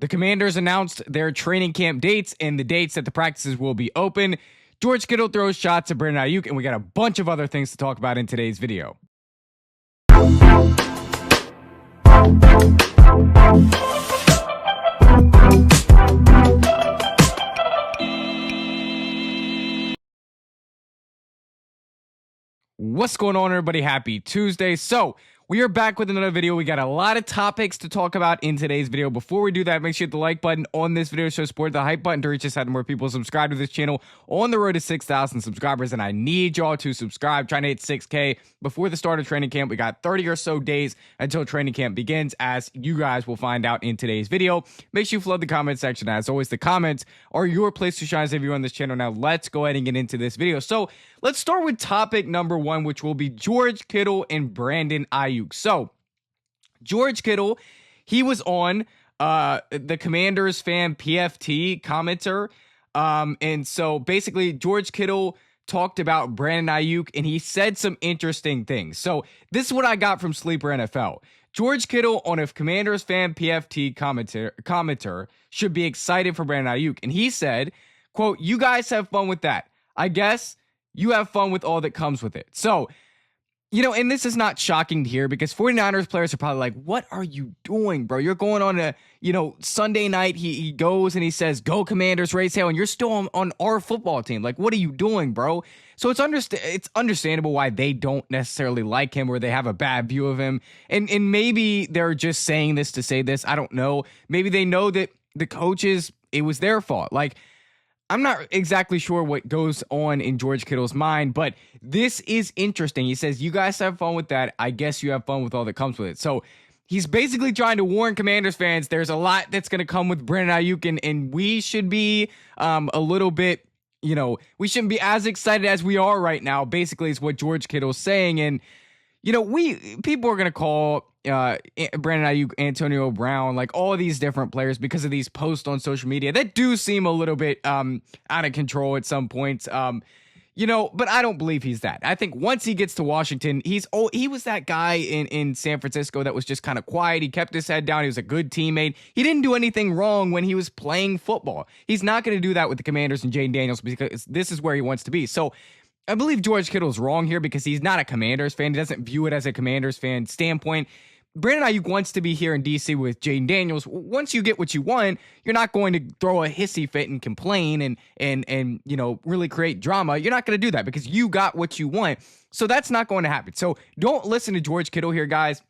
The Commanders announced their training camp dates and the dates that the practices will be open. George Kittle throws shots at Brandon Aiyuk, and we got a bunch of other things to talk about in today's video. What's going on, everybody? Happy Tuesday. So we are back with another video. We got a lot of topics to talk about in today's video. Before we do that, make sure you hit the like button on this video, show support, the hype button to reach us out to more people. Subscribe to this channel on the road to 6,000 subscribers, and I need y'all to subscribe. Trying to hit 6K before the start of training camp. We got 30 or so days until training camp begins, as you guys will find out in today's video. Make sure you flood the comment section. As always, the comments are your place to shine as a viewer on this channel. Now let's go ahead and get into this video. So let's start with topic number one, which will be George Kittle and Brandon Aiyuk. So George Kittle, he was on the Commanders fan PFT commenter. And so basically George Kittle talked about Brandon Aiyuk, and he said some interesting things. So this is what I got from Sleeper NFL. George Kittle on a Commanders fan PFT commenter should be excited for Brandon Aiyuk. And he said, quote, "You guys have fun with that. I guess you have fun with all that comes with it." So, you know, and this is not shocking to hear, because 49ers players are probably like, what are you doing, bro? You're going on a, Sunday night, he goes and he says, "Go Commanders, raise hell," and you're still on our football team. Like, what are you doing, bro? So it's understandable why they don't necessarily like him, or they have a bad view of him. And maybe they're just saying this to say this. I don't know. Maybe they know that the coaches, it was their fault. Like, I'm not exactly sure what goes on in George Kittle's mind, but this is interesting. He says, "You guys have fun with that. I guess you have fun with all that comes with it." So he's basically trying to warn Commanders fans there's a lot that's going to come with Brandon Aiyuk, and we should be a little bit, we shouldn't be as excited as we are right now, basically, is what George Kittle's saying. And, people are going to call Brandon Aiyuk, Antonio Brown, like all of these different players, because of these posts on social media that do seem a little bit out of control at some points. But I don't believe he's that. I think once he gets to Washington, he was that guy in San Francisco that was just kind of quiet. He kept his head down. He was a good teammate. He didn't do anything wrong when he was playing football. He's not going to do that with the Commanders and Jaden Daniels, because this is where he wants to be. So I believe George Kittle's wrong here, because he's not a Commanders fan. He doesn't view it as a Commanders fan standpoint. Brandon Aiyuk wants to be here in DC with Jaden Daniels. Once you get what you want, you're not going to throw a hissy fit and complain and really create drama. You're not going to do that because you got what you want. So that's not going to happen. So don't listen to George Kittle here, guys.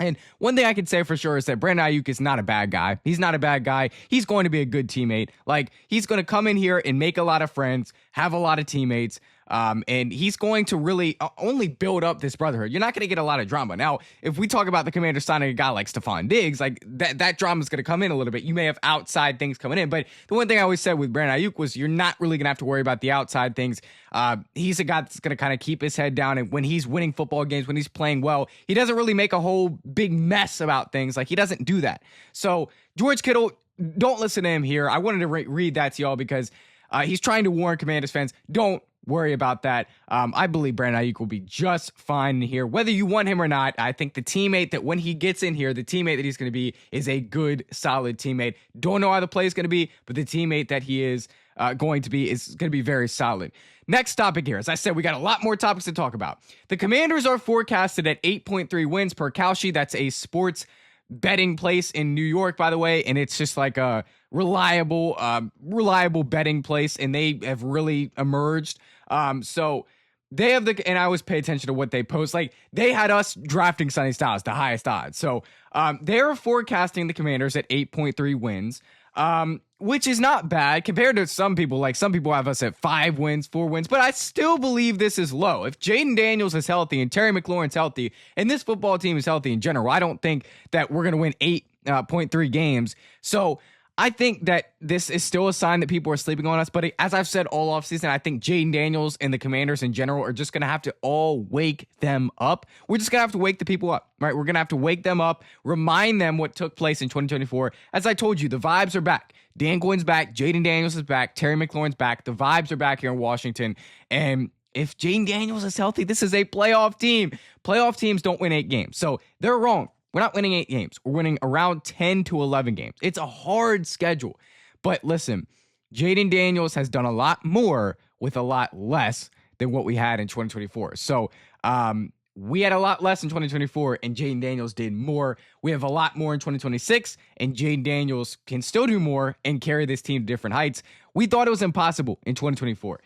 And one thing I can say for sure is that Brandon Aiyuk is not a bad guy. He's not a bad guy. He's going to be a good teammate. Like, he's going to come in here and make a lot of friends, have a lot of teammates. And he's going to really only build up this brotherhood. You're not going to get a lot of drama. Now, if we talk about the Commanders signing a guy like Stephon Diggs, like that drama is going to come in a little bit. You may have outside things coming in, but the one thing I always said with Brandon Aiyuk was you're not really going to have to worry about the outside things. He's a guy that's going to kind of keep his head down, and when he's winning football games, when he's playing well, he doesn't really make a whole big mess about things. Like, he doesn't do that. So George Kittle, don't listen to him here. I wanted to read that to y'all because he's trying to warn Commanders fans. Don't worry about that. I believe Brandon Aiyuk will be just fine here, whether you want him or not. I think the teammate that when he gets in here, the teammate that he's going to be is a good, solid teammate. Don't know how the play is going to be, but the teammate that he is going to be is going to be very solid. Next topic here. As I said, we got a lot more topics to talk about. The Commanders are forecasted at 8.3 wins per Kalshi. That's a sports betting place in New York, by the way, and it's just like a reliable betting place, and they have really emerged. So they have and I always pay attention to what they post. Like, they had us drafting Sonny Styles, the highest odds. So they're forecasting the Commanders at 8.3 wins, which is not bad compared to some people. Like, some people have us at 5 wins, 4 wins, but I still believe this is low. If Jaden Daniels is healthy and Terry McLaurin's healthy and this football team is healthy in general, I don't think that we're going to win 8.3 games. So I think that this is still a sign that people are sleeping on us. But as I've said all offseason, I think Jaden Daniels and the Commanders in general are just going to have to all wake them up. We're just going to have to wake the people up, right? We're going to have to wake them up, remind them what took place in 2024. As I told you, the vibes are back. Dan Quinn's back. Jaden Daniels is back. Terry McLaurin's back. The vibes are back here in Washington. And if Jaden Daniels is healthy, this is a playoff team. Playoff teams don't win 8 games. So they're wrong. We're not winning 8 games. We're winning around 10 to 11 games. It's a hard schedule. But listen, Jaden Daniels has done a lot more with a lot less than what we had in 2024. So we had a lot less in 2024, and Jaden Daniels did more. We have a lot more in 2026, and Jaden Daniels can still do more and carry this team to different heights. We thought it was impossible in 2024.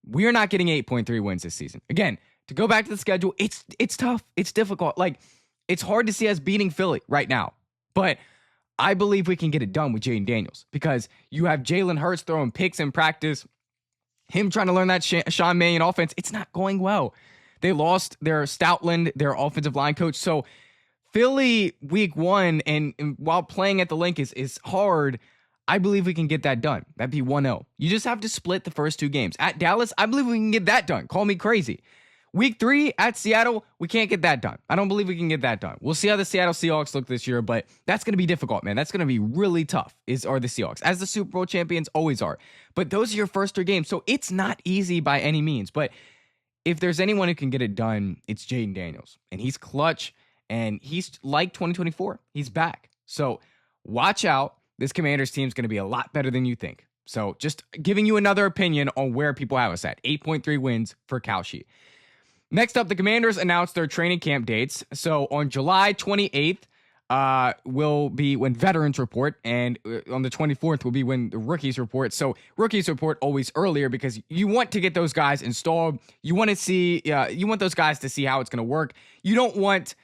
We are not getting 8.3 wins this season. Again, to go back to the schedule, it's tough. It's difficult. Like, it's hard to see us beating Philly right now. But I believe we can get it done with Jaden Daniels because you have Jalen Hurts throwing picks in practice. Him trying to learn that Sean Mannion offense, it's not going well. They lost their Stoutland, their offensive line coach. So Philly week 1, and while playing at the link is hard, I believe we can get that done. That'd be 1-0. You just have to split the first 2 games. At Dallas, I believe we can get that done. Call me crazy. Week 3 at Seattle, we can't get that done. I don't believe we can get that done. We'll see how the Seattle Seahawks look this year, but that's going to be difficult, man. That's going to be really tough, are the Seahawks, as the Super Bowl champions always are. But those are your first 3 games, so it's not easy by any means. But if there's anyone who can get it done, it's Jaden Daniels. And he's clutch, and he's like 2024. He's back. So watch out. This Commanders team is going to be a lot better than you think. So just giving you another opinion on where people have us at. 8.3 wins for Kalshi. Next up, the Commanders announced their training camp dates. So on July 28th will be when veterans report, and on the 24th will be when the rookies report. So rookies report always earlier because you want to get those guys installed. You want to see, you want those guys to see how it's going to work. You don't want,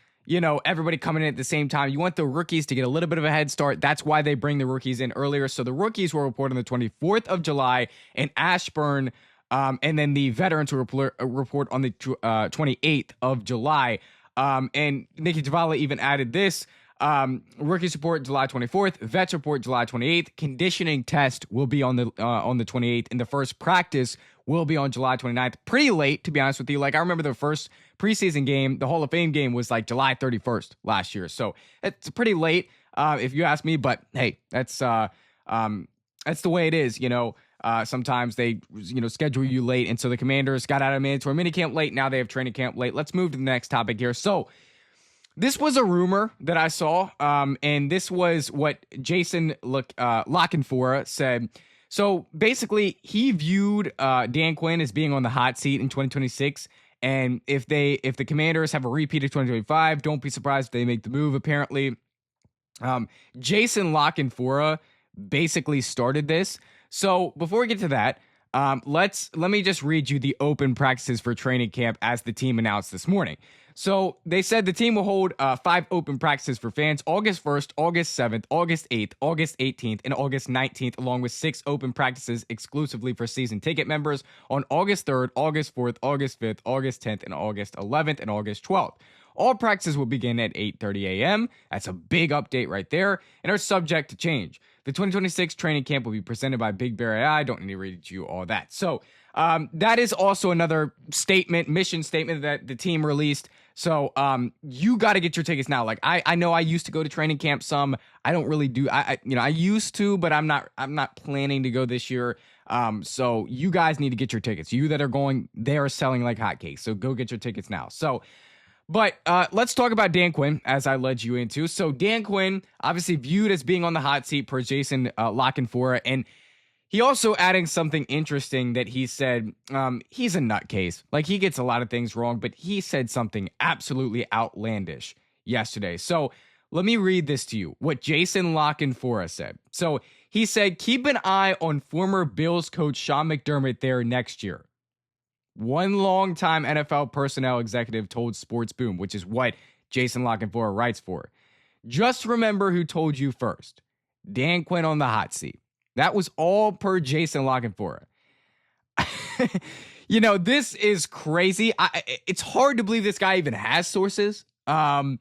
everybody coming in at the same time. You want the rookies to get a little bit of a head start. That's why they bring the rookies in earlier. So the rookies will report on the 24th of July in Ashburn. And then the veterans will report on the 28th of July. And Nikki Zavala even added this. Rookies report July 24th. Vets report July 28th. Conditioning test will be on the 28th. And the first practice will be on July 29th. Pretty late, to be honest with you. Like, I remember the first preseason game, the Hall of Fame game, was like July 31st last year. So it's pretty late, if you ask me. But hey, that's the way it is, Sometimes they, schedule you late. And so the Commanders got out of mandatory minicamp late. Now they have training camp late. Let's move to the next topic here. So this was a rumor that I saw, and this was what Jason Lockenfora said. So basically, he viewed Dan Quinn as being on the hot seat in 2026. And if the Commanders have a repeat of 2025, don't be surprised if they make the move, apparently. Jason Lockenfora basically started this. So before we get to that, let me just read you the open practices for training camp as the team announced this morning. So they said the team will hold 5 open practices for fans August 1st, August 7th, August 8th, August 18th, and August 19th, along with 6 open practices exclusively for season ticket members on August 3rd, August 4th, August 5th, August 10th, and August 11th, and August 12th. All practices will begin at 8:30 a.m. That's a big update right there, and are subject to change. The 2026 training camp will be presented by Big Bear AI. Don't need to read you all that. So that is also another mission statement that the team released. So you got to get your tickets now. Like I know I used to go to training camp some. I don't really do. I used to, but I'm not planning to go this year. So you guys need to get your tickets. You that are going, they are selling like hotcakes. So go get your tickets now. But let's talk about Dan Quinn, as I led you into. So Dan Quinn, obviously viewed as being on the hot seat per Jason Lockenfora, and he also adding something interesting that he said he's a nutcase. Like, he gets a lot of things wrong, but he said something absolutely outlandish yesterday. So let me read this to you, what Jason Lockenfora said. So he said, keep an eye on former Bills coach Sean McDermott there next year. One longtime NFL personnel executive told Sports Boom, which is what Jason Lockenfora writes for. Just remember who told you first. Dan Quinn on the hot seat. That was all per Jason Lockenfora. This is crazy. It's hard to believe this guy even has sources. I'm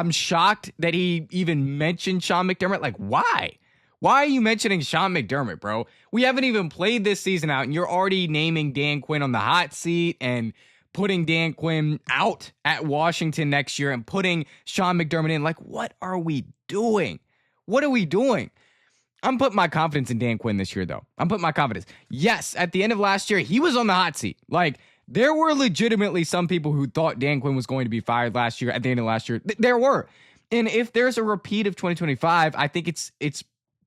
shocked that he even mentioned Sean McDermott. Like, why? Why are you mentioning Sean McDermott, bro? We haven't even played this season out, and you're already naming Dan Quinn on the hot seat and putting Dan Quinn out at Washington next year and putting Sean McDermott in. Like, what are we doing? What are we doing? I'm putting my confidence in Dan Quinn this year, though. I'm putting my confidence. Yes, at the end of last year, he was on the hot seat. Like, There were legitimately some people who thought Dan Quinn was going to be fired last year, at the end of last year. There were. And if there's a repeat of 2025, I think it's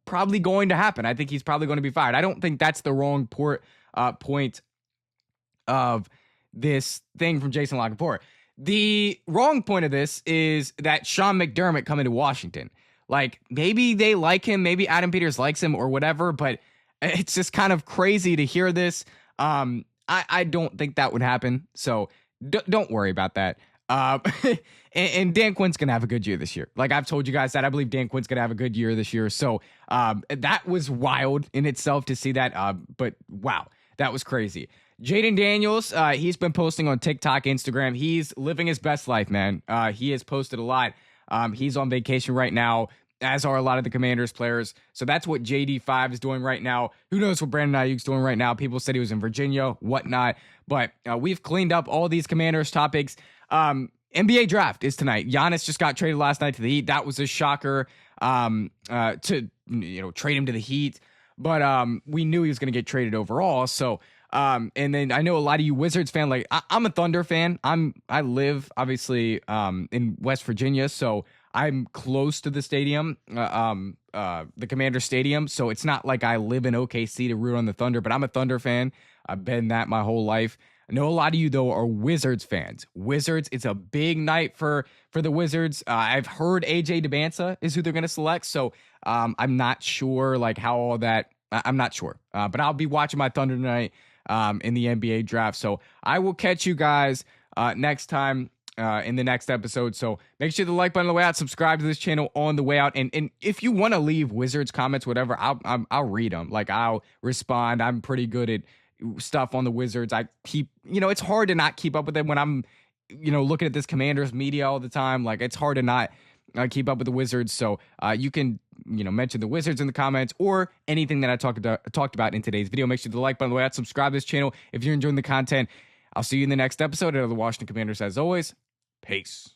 probably going to happen. I think he's probably going to be fired. I don't think that's the wrong point of this thing from Jason La Canfora. The wrong point of this is that Sean McDermott coming to Washington. Like, maybe they like him, maybe Adam Peters likes him or whatever, but it's just kind of crazy to hear this. I don't think that would happen, so don't worry about that. And Dan Quinn's going to have a good year this year. Like, I've told you guys that I believe Dan Quinn's going to have a good year this year. So that was wild in itself to see that. But wow, that was crazy. Jaden Daniels, he's been posting on TikTok, Instagram. He's living his best life, man. He has posted a lot. He's on vacation right now, as are a lot of the Commanders players. So that's what JD5 is doing right now. Who knows what Brandon Aiyuk's doing right now? People said he was in Virginia, whatnot. But we've cleaned up all these Commanders topics. NBA draft is tonight. Giannis just got traded last night to the Heat. That was a shocker to trade him to the Heat. But we knew he was going to get traded overall. So and then I know a lot of you Wizards fan, like I'm a Thunder fan. I live obviously in West Virginia, so I'm close to the stadium, the Commander Stadium. So it's not like I live in OKC to root on the Thunder, but I'm a Thunder fan. I've been that my whole life. I know a lot of you, though, are Wizards fans. Wizards, it's a big night for the Wizards. I've heard AJ DeBansa is who they're going to select, so I'm not sure like how all that. I'm not sure, but I'll be watching my Thunder tonight in the NBA draft. So I will catch you guys next time in the next episode. So make sure to like button on the way out, subscribe to this channel on the way out, and if you want to leave Wizards comments, whatever, I'll read them. Like I'll respond. I'm pretty good at stuff on the Wizards. I keep, it's hard to not keep up with them when I'm, looking at this Commanders media all the time. Like it's hard to not keep up with the Wizards. So you can, mention the Wizards in the comments or anything that I talked about in today's video. Make sure to like button on the way out, subscribe to this channel if you're enjoying the content. I'll see you in the next episode of the Washington Commanders. As always, peace.